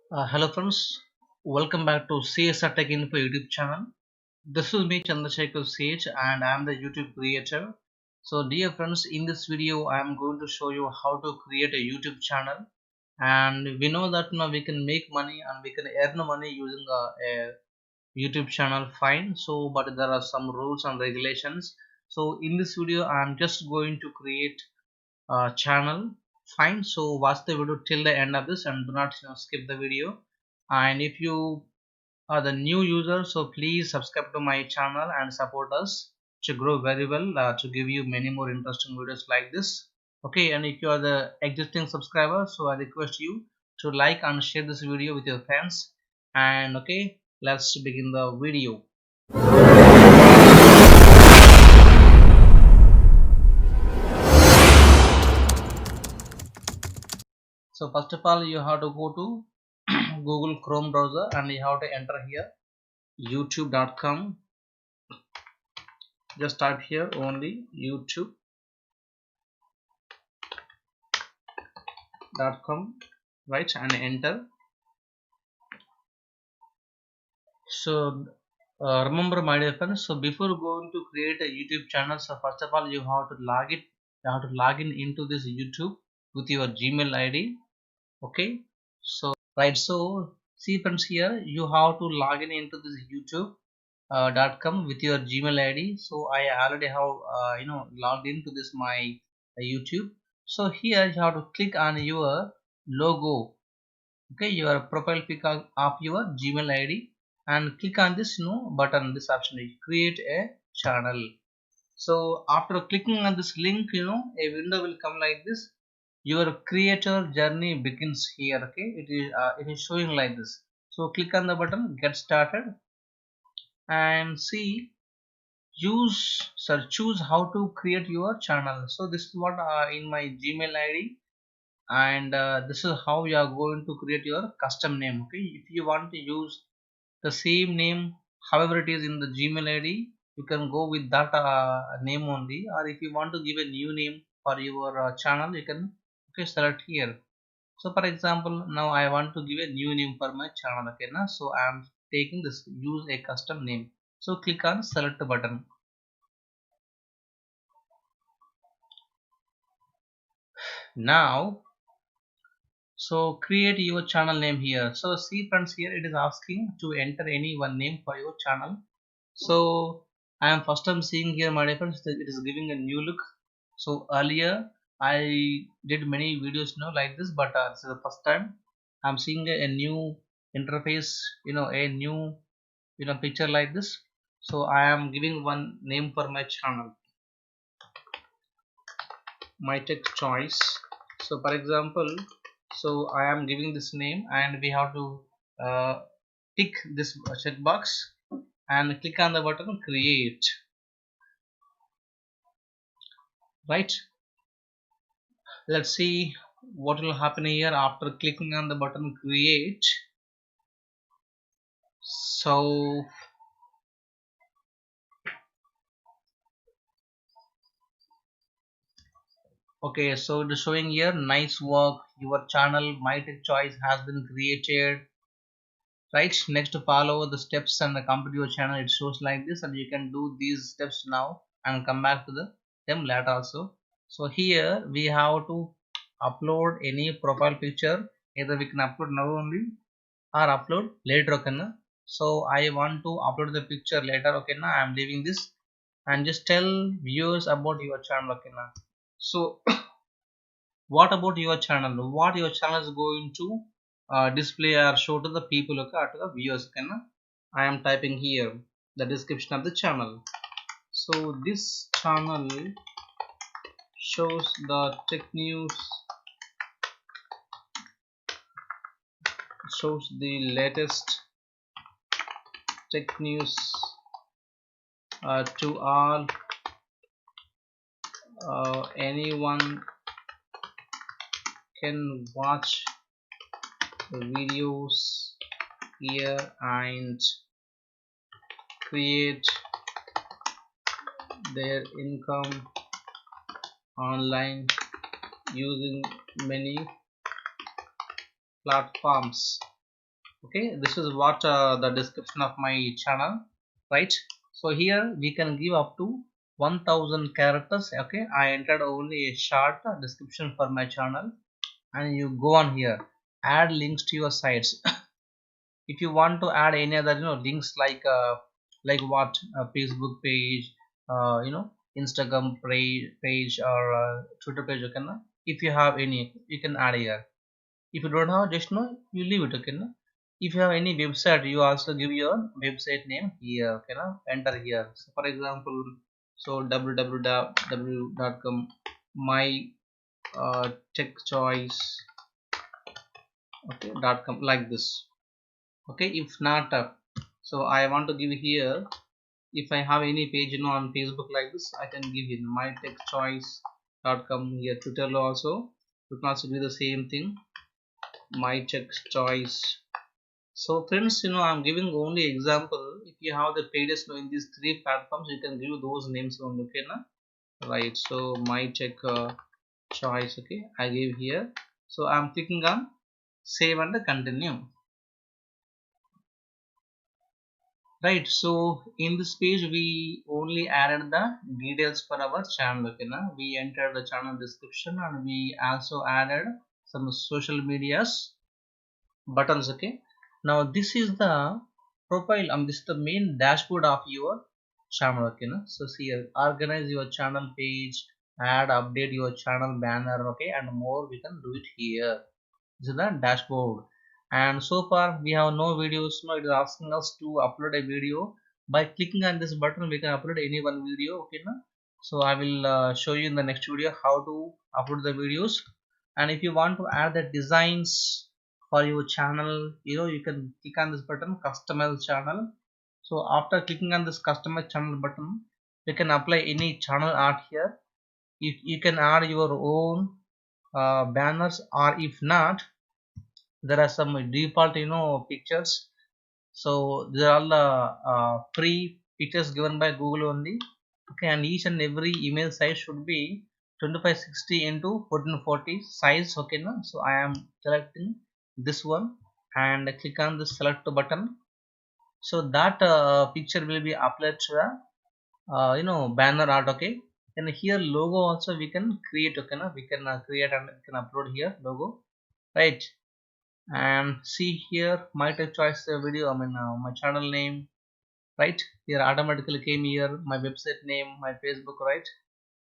Hello friends, welcome back to CSR Tech Info YouTube channel. This is me Chandrasekhar Sage and I am the YouTube creator. So dear friends, in this video I am going to show you how to create a YouTube channel, and we know that now we can make money and we can earn money using a YouTube channel, fine. So but there are some rules and regulations. So in this video I am just going to create channel, fine. So watch the video till the end of this and do not skip the video. And if you are the new user, so please subscribe to my channel and support us to grow very well, to give you many more interesting videos like this. Okay, and if you are the existing subscriber, so I request you to like and share this video with your friends. And okay, let's begin the video. So first of all, you have to go to Google Chrome browser and you have to enter here youtube.com. Just type here only youtube.com, right, and enter. So remember my dear friends, so before going to create a YouTube channel, so first of all you have to log in into this YouTube with your Gmail ID. Okay, so right, so see friends, here you have to log in into this YouTube .com with your Gmail ID. So I already have logged into this my YouTube. So here you have to click on your logo, okay, your profile pic of your Gmail ID, and click on this button, this option, create a channel. So after clicking on this link, a window will come like this. Your creator journey begins here. Okay, it is showing like this. So click on the button, get started, and see, choose how to create your channel. So this is what in my Gmail ID, and this is how you are going to create your custom name. Okay, if you want to use the same name however it is in the Gmail ID, you can go with that name only, or if you want to give a new name for your channel, you can, okay, select here. So for example, now I want to give a new name for my channel. Okay, now so I am taking this use a custom name. So click on select button. Now, so create your channel name here. So see friends, here it is asking to enter any one name for your channel. So I am first time seeing here my friends that it is giving a new look. So earlier I did many videos like this, but this is the first time I'm seeing a new interface, a new picture like this. So I am giving one name for my channel, my tech choice. So for example, so I am giving this name, and we have to tick this checkbox and click on the button create, right. Let's see what will happen here after clicking on the button create. So okay, so it is showing here, nice work, your channel my tech choice has been created, right. Next, to follow the steps and complete your channel, it shows like this, and you can do these steps now and come back to them later also. So here we have to upload any profile picture, either we can upload now only or upload later. Okay na? So I want to upload the picture later. Okay na? I am leaving this, and just tell viewers about your channel. Okay na? So what about your channel, what your channel is going to display or show to the people, okay, or to the viewers. Okay na? I am typing here the description of the channel. So this channel shows the tech news, shows the latest tech news to all. Anyone can watch the videos here and create their income online using many platforms. Okay, this is what the description of my channel, right? So here we can give up to 1000 characters. Okay, I entered only a short description for my channel, and you go on here, add links to your sites. If you want to add any other links like what Facebook page, Instagram page or Twitter page, okay na? If you have any, you can add here. If you don't have, just you leave it, okay na? If you have any website, you also give your website name here, okay na? Enter here. So for example, so www.com my tech choice, okay, .com, like this. Okay, if not so I want to give here, if I have any page on Facebook like this, I can give in my tech choice.com. here Twitter also you can also do the same thing, my tech choice. So friends, I'm giving only example. If you have the pages in these three platforms, you can give those names only, okay na? Right, so my tech choice, okay, I give here. So I'm clicking on save and continue. Right, so in this page we only added the details for our channel, okay na? We entered the channel description, and we also added some social medias buttons, okay. Now this is the profile, this is the main dashboard of your channel, okay na? So see here, organize your channel page, add, update your channel banner, okay, and more we can do it here. This is the dashboard, and so far we have no videos. Now it is asking us to upload a video. By clicking on this button, we can upload any one video, okay na? So I will show you in the next video how to upload the videos. And if you want to add the designs for your channel, you can click on this button, customize channel. So after clicking on this customize channel button, you can apply any channel art here. If you can add your own banners, or if not, there are some default pictures. So these are all the free pictures given by Google only, okay. And each and every email size should be 2560 into 1440 size, okay no? So I am selecting this one and click on the select button. So that picture will be applied to the banner art, okay. And here logo also we can create, okay no? We can create and we can upload here logo, right? And see here, my tech choice video, my channel name, right? Here automatically came here my website name, my Facebook, right?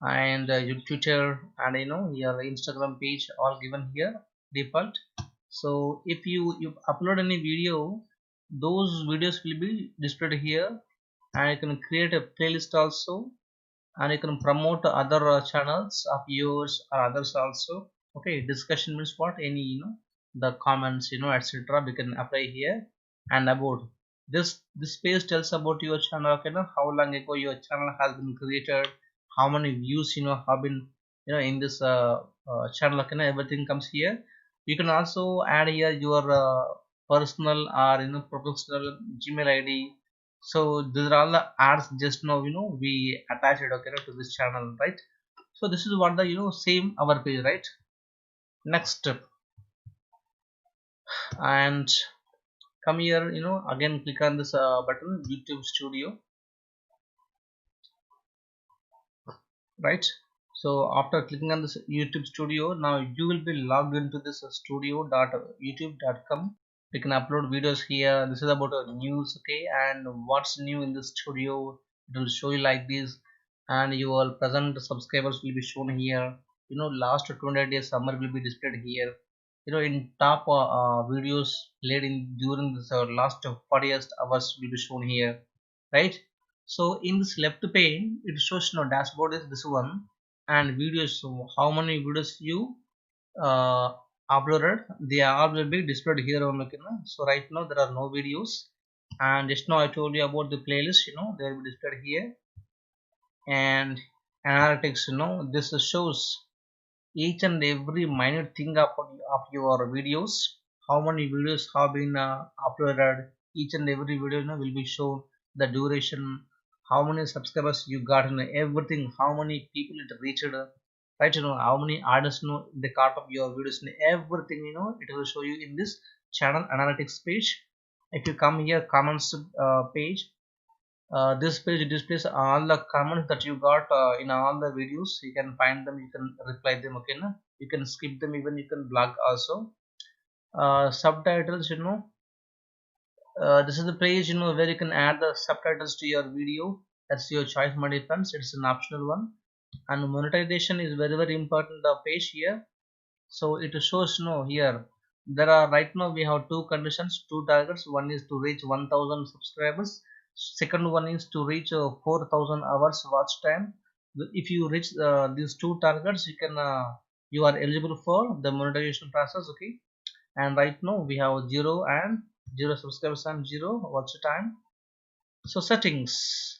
And your Twitter, and your Instagram page, all given here default. So if you upload any video, those videos will be displayed here, and you can create a playlist also, and you can promote other channels of yours or others also, okay. Discussion means what, any the comments, etc., we can apply here. And about this page tells about your channel, okay now, how long ago your channel has been created, how many views have been in this channel, okay now, everything comes here. You can also add here your personal or professional Gmail ID. So these are all the ads just now we attach it, okay, to this channel, right? So this is what the same our page, right? Next step, and come here, again click on this button, YouTube Studio, right? So after clicking on this YouTube Studio, now you will be logged into this studio.youtube.com. We can upload videos here. This is about news, okay, and what's new in the studio, it will show you like this. And your present subscribers will be shown here. Last 20 days summer will be displayed here. In top videos played in during this last 40 hours will be shown here, right? So in this left pane, it shows dashboard is this one, and videos. So how many videos you uh, uploaded, they all will be displayed here on, okay, no? So right now there are no videos, and just now I told you about the playlist, they will be displayed here. And analytics, this shows each and every minute thing of your videos, how many videos have been uploaded. Each and every video will be shown, the duration, how many subscribers you got, everything, how many people it reached, right? How many artists the cart of your videos, everything, it will show you in this channel analytics page. If you come here comments page, this page displays all the comments that you got in all the videos. You can find them, you can reply them, okay na? You can skip them, even you can block also. Subtitles, this is the page where you can add the subtitles to your video. That's your choice, my friends. It's an optional one. And monetization is very very important, the page here. So it shows here there are right now we have two conditions, two targets. One is to reach 1000 subscribers, second one is to reach 4000 hours watch time. If you reach these two targets, you are eligible for the monetization process, okay. And right now we have zero subscribers and zero watch time. So settings.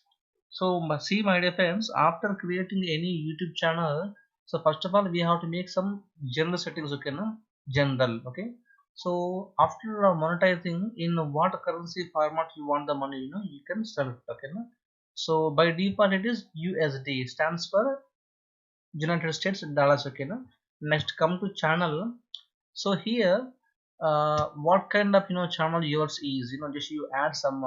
So see, my dear friends, after creating any YouTube channel, so first of all we have to make some general settings, okay no? General, okay. So after monetizing, in what currency format you want the money, you can select, okay no? So by default it is USD, stands for United States dollars, okay no? Next, come to channel. So here what kind of channel yours is, just you add some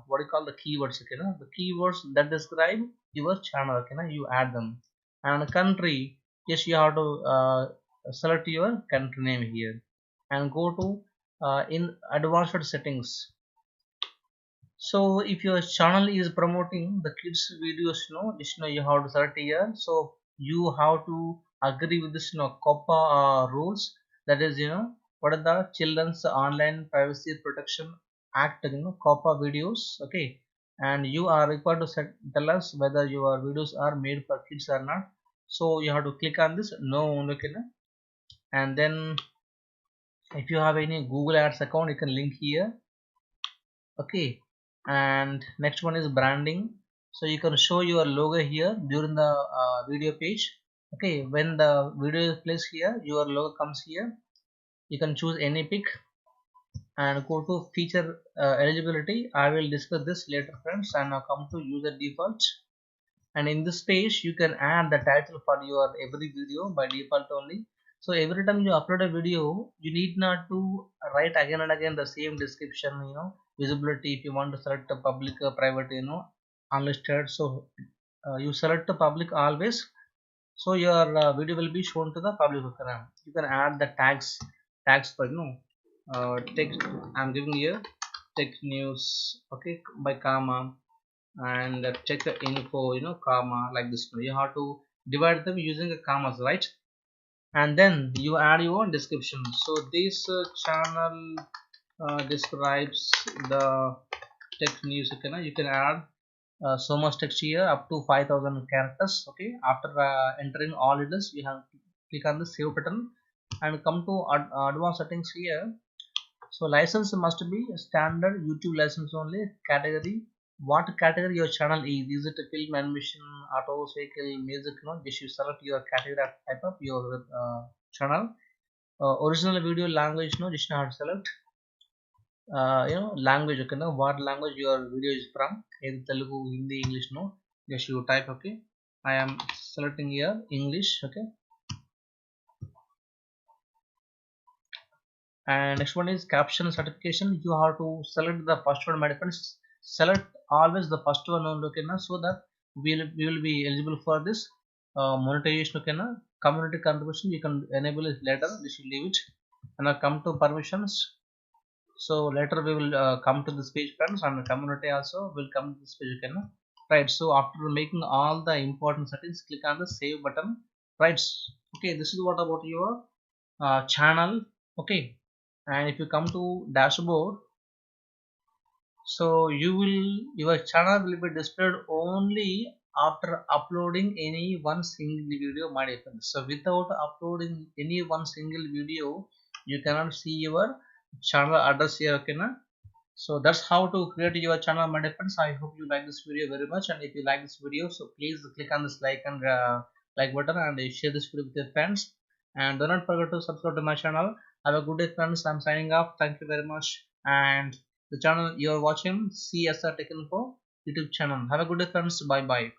what do you call the keywords, okay no? The keywords that describe your channel, okay no? You add them. And country, yes, you have to select your country name here and go to in advanced settings. So if your channel is promoting the kids videos, just you have to select here. So you have to agree with this COPPA rules. That is, what are the Children's Online Privacy Protection Act, COPPA videos, okay. And you are required to tell us whether your videos are made for kids or not. So you have to click on this no, okay. And then if you have any Google Ads account, you can link here, okay. And next one is branding. So you can show your logo here during the video page, okay. When the video is placed here, your logo comes here. You can choose any pic and go to feature eligibility. I will discuss this later, friends. And now come to user default. And in this page you can add the title for your every video by default only. So every time you upload a video, you need not to write again and again the same description, visibility. If you want to select the public, private, unlisted, so you select the public always. So your video will be shown to the public. You can add the tags for text. I'm giving here tech news, okay, by comma. And check the info, comma, like this. You have to divide them using the commas, right? And then you add your description. So this channel describes the tech news, okay. You can add so much text here, up to 5000 characters, okay. After entering all details, you have to click on the save button and come to advanced settings here. So license must be standard YouTube license only. Category, what category your channel is it a film, animation, auto, vehicle, music, just you select your category type of your channel. Original video language, just you have to select language, okay. What language your video is from, either Telugu, Hindi, English, just you type, okay. I am selecting here English, okay. And next one is caption certification. You have to select the first one, my friends. Select always the first one only, okay, so that we will be eligible for this monetization, okay. Community contribution you can enable it later, this will leave it. And now come to permissions. So later we will come to this page, friends, and the community also will come to this page, okay, right. So after making all the important settings, click on the save button, right. Okay, this is what about your channel, okay. And if you come to dashboard, so your channel will be displayed only after uploading any one single video, my dear friends. So without uploading any one single video, you cannot see your channel address here, okay. So that's how to create your channel, my dear friends. I hope you like this video very much. And if you like this video, so please click on this like and like button, and share this video with your friends. And do not forget to subscribe to my channel. Have a good day, friends. I'm signing off. Thank you very much. And the channel you are watching, CSR Tech Info YouTube channel. Have a good day, friends. Bye bye.